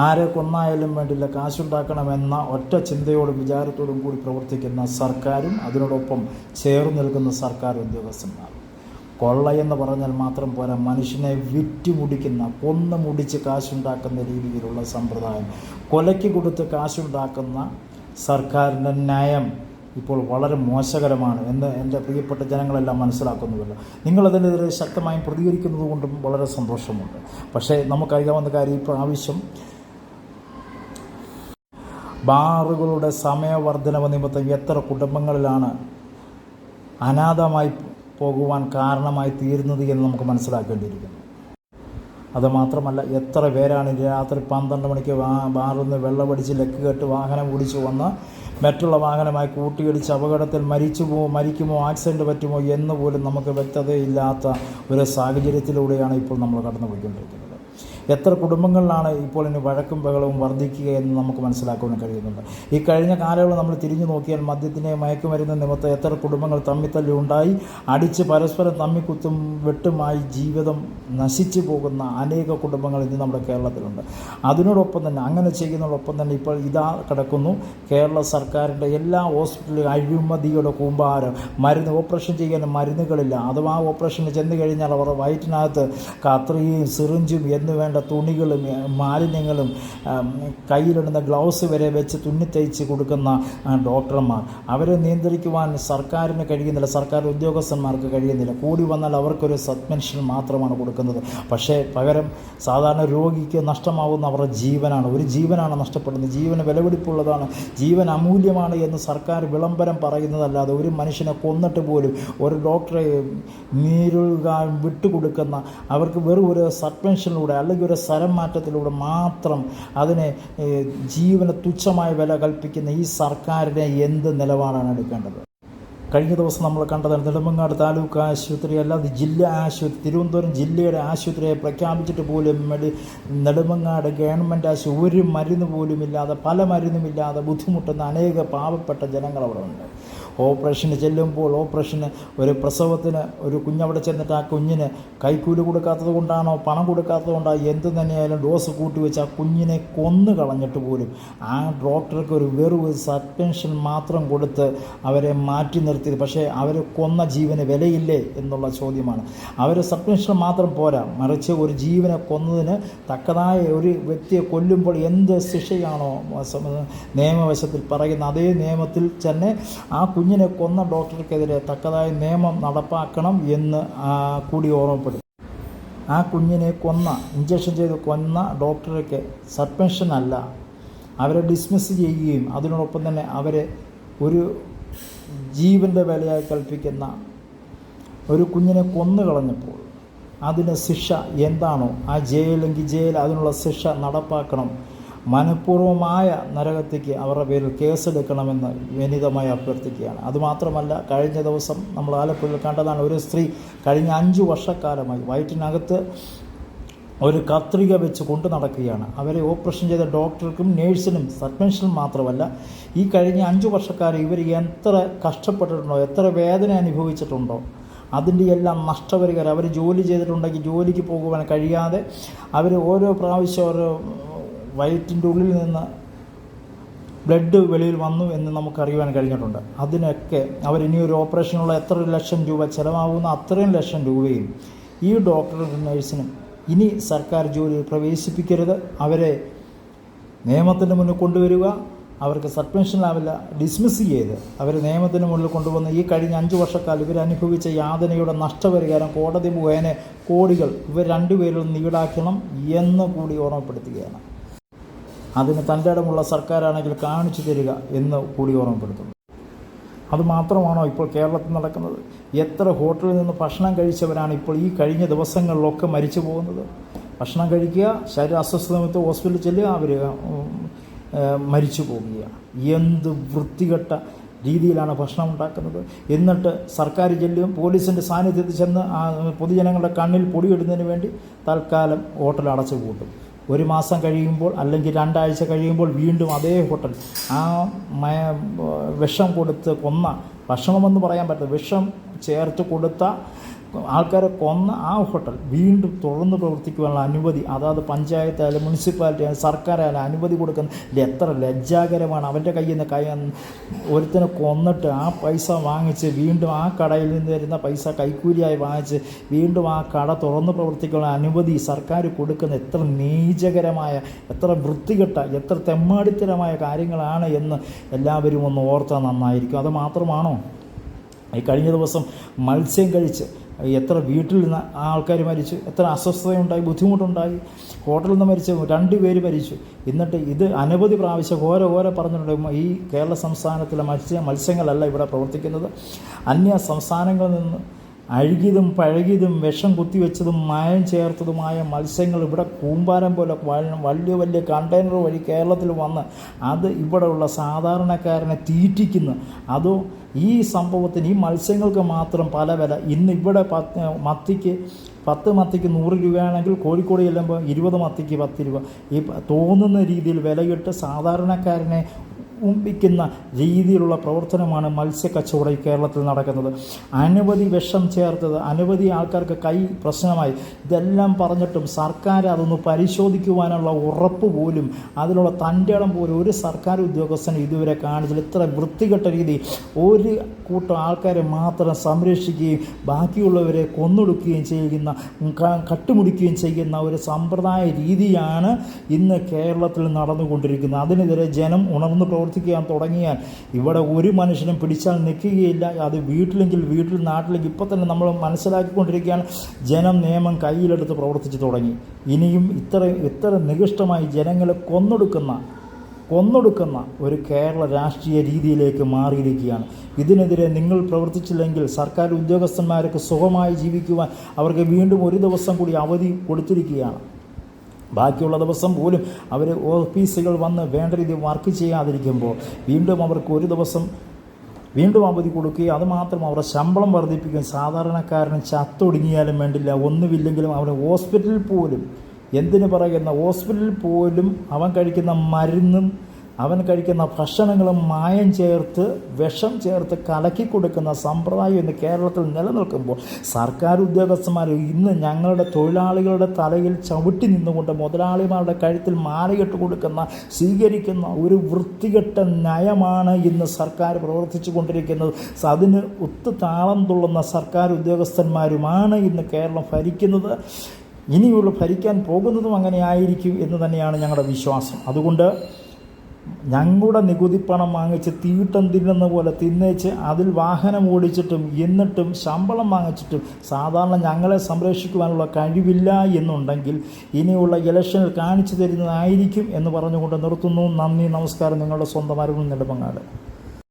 ആരെ കൊന്നായാലും വേണ്ടില്ല, കാശുണ്ടാക്കണമെന്ന ഒറ്റ ചിന്തയോടും വിചാരത്തോടും കൂടി പ്രവർത്തിക്കുന്ന സർക്കാരും അതിനോടൊപ്പം ചേർന്ന് നിൽക്കുന്ന സർക്കാർ ഉദ്യോഗസ്ഥന്മാരും. കൊള്ളയെന്ന് പറഞ്ഞാൽ മാത്രം പോരാ, മനുഷ്യനെ വിറ്റുമുടിക്കുന്ന, കൊന്നു മുടിച്ച് കാശുണ്ടാക്കുന്ന രീതിയിലുള്ള സമ്പ്രദായം, കൊലയ്ക്ക് കൊടുത്ത് കാശുണ്ടാക്കുന്ന സർക്കാരിൻ്റെ നയം ഇപ്പോൾ വളരെ മോശകരമാണ് എന്ന് എൻ്റെ പ്രിയപ്പെട്ട ജനങ്ങളെല്ലാം മനസ്സിലാക്കുന്നുവല്ലോ. നിങ്ങളതിനെതിരെ ശക്തമായും പ്രതികരിക്കുന്നത് കൊണ്ടും വളരെ സന്തോഷമുണ്ട്. പക്ഷേ നമുക്കറിയാവുന്ന കാര്യം, ഈ പ്രാവശ്യം ബാറുകളുടെ സമയവർദ്ധനവ് നിമിത്തം എത്ര കുടുംബങ്ങളിലാണ് അനാഥമായി പോകുവാൻ കാരണമായി തീരുന്നത് എന്ന് നമുക്ക് മനസ്സിലാക്കേണ്ടിയിരിക്കുന്നു. അതുമാത്രമല്ല, എത്ര പേരാണ് രാത്രി 12 മണിക്ക് ബാറിൽ നിന്ന് വെള്ളമടിച്ച് ലക്ക് കെട്ട് വാഹനം ഓടിച്ചു വന്ന് മറ്റുള്ള വാഹനമായി കൂട്ടിയിടിച്ച് അപകടത്തിൽ മരിക്കുമോ ആക്സിഡൻറ്റ് പറ്റുമോ എന്ന് പോലും നമുക്ക് വ്യക്തതയില്ലാത്ത ഒരു സാഹചര്യത്തിലൂടെയാണ് ഇപ്പോൾ നമ്മൾ കടന്നു പോയിക്കൊണ്ടിരിക്കുന്നത്. എത്ര കുടുംബങ്ങളിലാണ് ഇപ്പോൾ ഇനി വഴക്കും ബഹളവും വർദ്ധിക്കുക എന്ന് നമുക്ക് മനസ്സിലാക്കുവാൻ കഴിയുന്നുണ്ട്. ഈ കഴിഞ്ഞ കാലയളവ് നമ്മൾ തിരിഞ്ഞു നോക്കിയാൽ മദ്യത്തിൻ്റെ മയക്കുമരുന്ന് നിമിത്തം എത്ര കുടുംബങ്ങൾ തമ്മിത്തല്ലി ഉണ്ടായി, അടിച്ച് പരസ്പരം തമ്മിക്കുത്തും വെട്ടുമായി ജീവിതം നശിച്ചു പോകുന്ന അനേക കുടുംബങ്ങൾ ഇന്ന് നമ്മുടെ കേരളത്തിലുണ്ട്. അതിനോടൊപ്പം തന്നെ, അങ്ങനെ ചെയ്യുന്നതോടൊപ്പം തന്നെ ഇപ്പോൾ ഇതാ കിടക്കുന്നു കേരള സർക്കാരിൻ്റെ എല്ലാ ഹോസ്പിറ്റലിലും അഴിമതിയുടെ കൂമ്പാരം. ഓപ്പറേഷൻ ചെയ്യാൻ മരുന്നുകളില്ല. അഥവാ ഓപ്പറേഷന് ചെന്ന് കഴിഞ്ഞാൽ അവർ വയറ്റിനകത്ത് കത്രികയും സിറിഞ്ചും എന്ന് വേണ്ട തുണികളും മാലിന്യങ്ങളും കയ്യിലിടുന്ന ഗ്ലൗസ് വരെ വെച്ച് തുന്നിത്തയ്ച്ച് കൊടുക്കുന്ന ഡോക്ടർമാർ, അവരെ നിയന്ത്രിക്കുവാൻ സർക്കാരിന് കഴിയുന്നില്ല, സർക്കാർ ഉദ്യോഗസ്ഥന്മാർക്ക് കഴിയുന്നില്ല. കൂടി വന്നാൽ അവർക്കൊരു സസ്പെൻഷൻ മാത്രമാണ് കൊടുക്കുന്നത്. പക്ഷേ പകരം സാധാരണ രോഗിക്ക് നഷ്ടമാവുന്ന അവരുടെ ജീവനാണ്. ഒരു ജീവനാണ് നഷ്ടപ്പെടുന്നത്. ജീവന് വിലപിടിപ്പുള്ളതാണ്, ജീവൻ അമൂല്യമാണ് എന്ന് സർക്കാർ വിളംബരം പറയുന്നതല്ലാതെ ഒരു മനുഷ്യനെ കൊന്നിട്ട് പോലും ഒരു ഡോക്ടറെ നീരുകാൻ വിട്ടുകൊടുക്കുന്ന, അവർക്ക് വെറും ഒരു സസ്പെൻഷനിലൂടെ അല്ലെങ്കിൽ ഒരു സ്ഥലം മാറ്റത്തിലൂടെ മാത്രം അതിനെ ജീവന് തുച്ഛമായ വില കൽപ്പിക്കുന്ന ഈ സർക്കാരിനെ എന്ത് നിലപാടാണ് എടുക്കേണ്ടത്? കഴിഞ്ഞ ദിവസം നമ്മൾ കണ്ടതാണ് നെടുമങ്ങാട് താലൂക്ക് ആശുപത്രി അല്ലാതെ ജില്ലാ ആശുപത്രി, തിരുവനന്തപുരം ജില്ലയുടെ ആശുപത്രിയെ പ്രഖ്യാപിച്ചിട്ട് പോലും നെടുമങ്ങാട് ഗവൺമെൻറ് ആശുപത്രി ഒരു മരുന്ന് പോലും ഇല്ലാതെ, പല മരുന്നുമില്ലാതെ ബുദ്ധിമുട്ടുന്ന അനേക പാവപ്പെട്ട ജനങ്ങൾ അവിടെ ഉണ്ട്. ഓപ്പറേഷന് ചെല്ലുമ്പോൾ, ഓപ്പറേഷന് ഒരു പ്രസവത്തിന് ഒരു കുഞ്ഞവിടെ ചെന്നിട്ട് ആ കുഞ്ഞിന് കൈക്കൂലി കൊടുക്കാത്തത് കൊണ്ടാണോ പണം കൊടുക്കാത്തത് കൊണ്ടാണോ എന്ത് തന്നെയായാലും ഡോസ് കൂട്ടിവെച്ച് ആ കുഞ്ഞിനെ കൊന്നു കളഞ്ഞിട്ട് പോലും ആ ഡോക്ടർക്ക് ഒരു വെറും സസ്പെൻഷൻ മാത്രം കൊടുത്ത് അവരെ മാറ്റി നിർത്തിയത്. പക്ഷേ അവർ കൊന്ന ജീവന് വിലയില്ലേ എന്നുള്ള ചോദ്യമാണ്. അവർ സസ്പെൻഷൻ മാത്രം പോരാ, മറിച്ച് ഒരു ജീവനെ കൊന്നതിന് തക്കതായ ഒരു വ്യക്തിയെ കൊല്ലുമ്പോൾ എന്ത് ശിക്ഷയാണോ നിയമവശത്തിൽ പറയുന്ന അതേ നിയമത്തിൽ തന്നെ ആ കുഞ്ഞിനെ കൊന്ന ഡോക്ടർക്കെതിരെ തക്കതായ നിയമം നടപ്പാക്കണം എന്ന് കൂടി ഓർമ്മപ്പെടുത്തി. ആ കുഞ്ഞിനെ ഇഞ്ചക്ഷൻ ചെയ്ത് കൊന്ന ഡോക്ടർക്ക് സസ്പെൻഷൻ അല്ല, അവരെ ഡിസ്മിസ് ചെയ്യുകയും അതിനോടൊപ്പം തന്നെ അവരെ ഒരു ജീവൻ്റെ വിലയായി കൽപ്പിക്കുന്ന ഒരു കുഞ്ഞിനെ കൊന്നു കളഞ്ഞപ്പോൾ അതിന് ശിക്ഷ എന്താണോ, ആ ജയിലെങ്കിൽ ജയിൽ അതിനുള്ള ശിക്ഷ നടപ്പാക്കണം. മനഃപൂർവമായ നരകത്തേക്ക് അവരുടെ പേരിൽ കേസെടുക്കണമെന്ന് വിനീതമായി അഭ്യർത്ഥിക്കുകയാണ്. അതുമാത്രമല്ല, കഴിഞ്ഞ ദിവസം നമ്മൾ ആലപ്പുഴയിൽ കണ്ടതാണ്, ഒരു സ്ത്രീ കഴിഞ്ഞ 5 വർഷക്കാലമായി വയറ്റിനകത്ത് ഒരു കത്രിക വെച്ച് കൊണ്ടു നടക്കുകയാണ്. അവരെ ഓപ്പറേഷൻ ചെയ്ത ഡോക്ടർക്കും നേഴ്സിനും സസ്പെൻഷൻ മാത്രമല്ല, ഈ കഴിഞ്ഞ 5 വർഷക്കാലം ഇവർ എത്ര കഷ്ടപ്പെട്ടിട്ടുണ്ടോ, എത്ര വേദന അനുഭവിച്ചിട്ടുണ്ടോ, അതിൻ്റെ എല്ലാം നഷ്ടപരിഹാരം. അവർ ജോലി ചെയ്തിട്ടുണ്ടെങ്കിൽ ജോലിക്ക് പോകുവാൻ കഴിയാതെ അവർ ഓരോ പ്രാവശ്യം ഓരോ വയറ്റിൻ്റെ ഉള്ളിൽ നിന്ന് ബ്ലഡ് വെളിയിൽ വന്നു എന്ന് നമുക്കറിയുവാൻ കഴിഞ്ഞിട്ടുണ്ട്. അതിനൊക്കെ അവരിനി ഒരു ഓപ്പറേഷനുള്ള എത്ര ലക്ഷം രൂപ ചിലവാകുന്ന അത്രയും ലക്ഷം രൂപയും ഈ ഡോക്ടറും നഴ്സിനും ഇനി സർക്കാർ ജോലിയിൽ പ്രവേശിപ്പിക്കരുത്. അവരെ നിയമത്തിൻ്റെ മുന്നിൽ കൊണ്ടുവരിക, അവർക്ക് സസ്പെൻഷനാവില്ല, ഡിസ്മിസ് ചെയ്ത് അവർ നിയമത്തിന് മുന്നിൽ കൊണ്ടുവന്ന് ഈ കഴിഞ്ഞ 5 വർഷക്കാലം ഇവർ അനുഭവിച്ച യാതനയുടെ നഷ്ടപരിഹാരം കോടതി മുഖേന കോടികൾ ഇവർ രണ്ടുപേരിൽ നിന്ന് ഈടാക്കണം എന്ന് കൂടി ഓർമ്മപ്പെടുത്തുകയാണ്. അതിന് തൻ്റെ ഇടമുള്ള സർക്കാരാണെങ്കിൽ കാണിച്ചു തരിക എന്ന് കൂടി ഓർമ്മപ്പെടുത്തുന്നു. അതുമാത്രമാണോ ഇപ്പോൾ കേരളത്തിൽ നടക്കുന്നത്? എത്ര ഹോട്ടലിൽ നിന്ന് ഭക്ഷണം കഴിച്ചവരാണ് ഇപ്പോൾ ഈ കഴിഞ്ഞ ദിവസങ്ങളിലൊക്കെ മരിച്ചു പോകുന്നത്? ഭക്ഷണം കഴിക്കുക, ശരീര അസ്വസ്ഥത നിമിത്തം ഹോസ്പിറ്റലിൽ ചെല്ലുക, അവർ മരിച്ചു പോവുകയാണ്. എന്ത് വൃത്തികെട്ട രീതിയിലാണ് ഭക്ഷണം ഉണ്ടാക്കുന്നത്. എന്നിട്ട് സർക്കാർ ചെല്ലും, പോലീസിൻ്റെ സാന്നിധ്യത്തിൽ ചെന്ന് പൊതുജനങ്ങളുടെ കണ്ണിൽ പൊടിയിടുന്നതിന് വേണ്ടി തൽക്കാലം ഹോട്ടൽ അടച്ചു പൂട്ടും. 1 മാസം കഴിയുമ്പോൾ അല്ലെങ്കിൽ 2 ആഴ്ച കഴിയുമ്പോൾ വീണ്ടും അതേ ഹോട്ടൽ ആ വിഷം കൊടുത്ത് കൊന്ന, ഭക്ഷണമെന്ന് പറയാൻ പറ്റില്ല, വിഷം ചേർത്ത് കൊടുത്ത ആൾക്കാരെ കൊന്ന ആ ഹോട്ടൽ വീണ്ടും തുറന്ന് പ്രവർത്തിക്കുവാനുള്ള അനുമതി അതാത് പഞ്ചായത്തായാലും മുനിസിപ്പാലിറ്റി ആയാലും സർക്കാരായാലും അനുമതി കൊടുക്കുന്ന എത്ര ലജ്ജാകരമാണ്. അവൻ്റെ കയ്യിൽ നിന്ന് ഒരുത്തനെ കൊന്നിട്ട് ആ പൈസ വാങ്ങിച്ച് വീണ്ടും ആ കടയിൽ നിന്ന് വരുന്ന പൈസ കൈക്കൂലിയായി വാങ്ങിച്ച് വീണ്ടും ആ കട തുറന്ന് പ്രവർത്തിക്കാനുള്ള അനുമതി സർക്കാർ കൊടുക്കുന്ന എത്ര നീചകരമായ, എത്ര വൃത്തികെട്ട, എത്ര തെമ്മാടിത്തരമായ കാര്യങ്ങളാണ് എന്ന് എല്ലാവരും ഒന്ന് ഓർത്താൽ നന്നായിരിക്കും. അത് മാത്രമാണോ, ഈ കഴിഞ്ഞ ദിവസം മത്സ്യം കഴിച്ച് എത്ര വീട്ടിൽ നിന്ന് ആൾക്കാർ മരിച്ചു, എത്ര അസ്വസ്ഥതയുണ്ടായി, ബുദ്ധിമുട്ടുണ്ടായി, ഹോട്ടലിൽ നിന്ന് മരിച്ച 2 പേര് മരിച്ചു. എന്നിട്ട് ഇത് അനവധി പ്രാവശ്യം ഓരോ പറഞ്ഞിട്ടുണ്ട്. ഈ കേരള സംസ്ഥാനത്തിലെ മത്സ്യങ്ങളല്ല ഇവിടെ പ്രവർത്തിക്കുന്നത്. അന്യ സംസ്ഥാനങ്ങളിൽ നിന്ന് അഴുകിയതും പഴകിയതും വിഷം കുത്തിവെച്ചതും മായം ചേർത്തതുമായ മത്സ്യങ്ങൾ ഇവിടെ കൂമ്പാരം പോലെ വലിയ കണ്ടെയ്നർ വഴി കേരളത്തിൽ വന്ന് അത് ഇവിടെയുള്ള സാധാരണക്കാരനെ തീറ്റിക്കുന്നു. അതോ ഈ സംഭവത്തിന് ഈ മത്സ്യങ്ങൾക്ക് മാത്രം പല വില. ഇന്ന് ഇവിടെ 10 മത്തിക്ക് 100 രൂപയാണെങ്കിൽ കോഴിക്കോട് ചെല്ലുമ്പോൾ 20 മത്തിക്ക് 10 രൂപ. ഈ തോന്നുന്ന രീതിയിൽ വിലയിട്ട് സാധാരണക്കാരനെ ഉമ്പിക്കുന്ന രീതിയിലുള്ള പ്രവർത്തനമാണ് മത്സ്യക്കച്ചവടം ഈ കേരളത്തിൽ നടക്കുന്നത്. അനവധി വിഷം ചേർത്തത്, അനവധി ആൾക്കാർക്ക് കൈ പ്രശ്നമായി. ഇതെല്ലാം പറഞ്ഞിട്ടും സർക്കാർ അതൊന്ന് പരിശോധിക്കുവാനുള്ള ഉറപ്പ് പോലും, അതിനുള്ള തൻ്റെ ഇടം പോലും ഒരു സർക്കാർ ഉദ്യോഗസ്ഥൻ ഇതുവരെ കാണിച്ചില്ല. ഇത്ര വൃത്തികെട്ട രീതി ഒരു കൂട്ടം ആൾക്കാരെ മാത്രം സംരക്ഷിക്കുകയും ബാക്കിയുള്ളവരെ കൊന്നൊടുക്കുകയും ചെയ്യുന്ന, കട്ടുമുടിക്കുകയും ചെയ്യുന്ന ഒരു സമ്പ്രദായ രീതിയാണ് ഇന്ന് കേരളത്തിൽ നടന്നുകൊണ്ടിരിക്കുന്നത്. അതിനെതിരെ ജനം ഉണർന്നു പ്രവർത്തിക്കാൻ തുടങ്ങിയാൽ ഇവിടെ ഒരു മനുഷ്യനും പിടിച്ചാൽ നിൽക്കുകയില്ല. അത് വീട്ടിലെങ്കിൽ വീട്ടിൽ, നാട്ടിലെങ്കിൽ ഇപ്പോൾ തന്നെ നമ്മൾ മനസ്സിലാക്കിക്കൊണ്ടിരിക്കുകയാണ്. ജനം നിയമം കയ്യിലെടുത്ത് പ്രവർത്തിച്ച് തുടങ്ങി. ഇനിയും ഇത്ര നികൃഷ്ടമായി ജനങ്ങളെ കൊന്നൊടുക്കുന്ന ഒരു കേരള രാഷ്ട്രീയ രീതിയിലേക്ക് മാറിയിരിക്കുകയാണ്. ഇതിനെതിരെ നിങ്ങൾ പ്രവർത്തിച്ചില്ലെങ്കിൽ സർക്കാർ ഉദ്യോഗസ്ഥന്മാർക്ക് സുഖമായി ജീവിക്കുവാൻ അവർക്ക് വീണ്ടും 1 ദിവസം കൂടി അവധി കൊടുത്തിരിക്കുകയാണ്. ബാക്കിയുള്ള ദിവസം പോലും അവർ ഓഫീസുകൾ വന്ന് വേണ്ട രീതിയിൽ വർക്ക് ചെയ്യാതിരിക്കുമ്പോൾ വീണ്ടും അവർക്ക് 1 ദിവസം വീണ്ടും അവധി കൊടുക്കുകയും അതുമാത്രം അവരുടെ ശമ്പളം വർദ്ധിപ്പിക്കുകയും സാധാരണക്കാരന് ചത്തൊടുങ്ങിയാലും വേണ്ടില്ല, ഒന്നുമില്ലെങ്കിലും അവന് ഹോസ്പിറ്റലിൽ പോലും, എന്തിനു പറയുന്ന ഹോസ്പിറ്റലിൽ പോലും അവൻ കഴിക്കുന്ന മരുന്നും അവൻ കഴിക്കുന്ന ഭക്ഷണങ്ങളും മായം ചേർത്ത് വിഷം ചേർത്ത് കലക്കി കൊടുക്കുന്ന സമ്പ്രദായം ഇന്ന് കേരളത്തിൽ നിലനിൽക്കുമ്പോൾ സർക്കാർ ഉദ്യോഗസ്ഥന്മാർ ഇന്ന് ഞങ്ങളുടെ തൊഴിലാളികളുടെ തലയിൽ ചവിട്ടി നിന്നുകൊണ്ട് മുതലാളിമാരുടെ കഴുത്തിൽ മാലയിട്ട് കൊടുക്കുന്ന, സ്വീകരിക്കുന്ന ഒരു വൃത്തികെട്ട നയമാണ് ഇന്ന് സർക്കാർ പ്രവർത്തിച്ചു കൊണ്ടിരിക്കുന്നത്. അതിന് താളം തുള്ളുന്ന സർക്കാർ ഉദ്യോഗസ്ഥന്മാരുമാണ് ഇന്ന് കേരളം ഭരിക്കുന്നത്. ഇനിയുള്ള ഭരിക്കാൻ പോകുന്നതും അങ്ങനെ ആയിരിക്കും എന്ന് തന്നെയാണ് ഞങ്ങളുടെ വിശ്വാസം. അതുകൊണ്ട് ഞങ്ങളുടെ നികുതി പണം വാങ്ങിച്ച് തീട്ടം തിന്നുന്ന പോലെ തിന്നേച്ച് അതിൽ വാഹനം ഓടിച്ചിട്ടും എന്നിട്ടും ശമ്പളം വാങ്ങിച്ചിട്ടും സാധാരണ ഞങ്ങളെ സംരക്ഷിക്കുവാനുള്ള കഴിവില്ല എന്നുണ്ടെങ്കിൽ ഇനിയുള്ള ഇലക്ഷനിൽ കാണിച്ചു തരുന്നതായിരിക്കും എന്ന് പറഞ്ഞുകൊണ്ട് നിർത്തുന്നു. നന്ദി, നമസ്കാരം. നിങ്ങളുടെ സ്വന്തം അരുൺ നെടുമങ്ങാട്.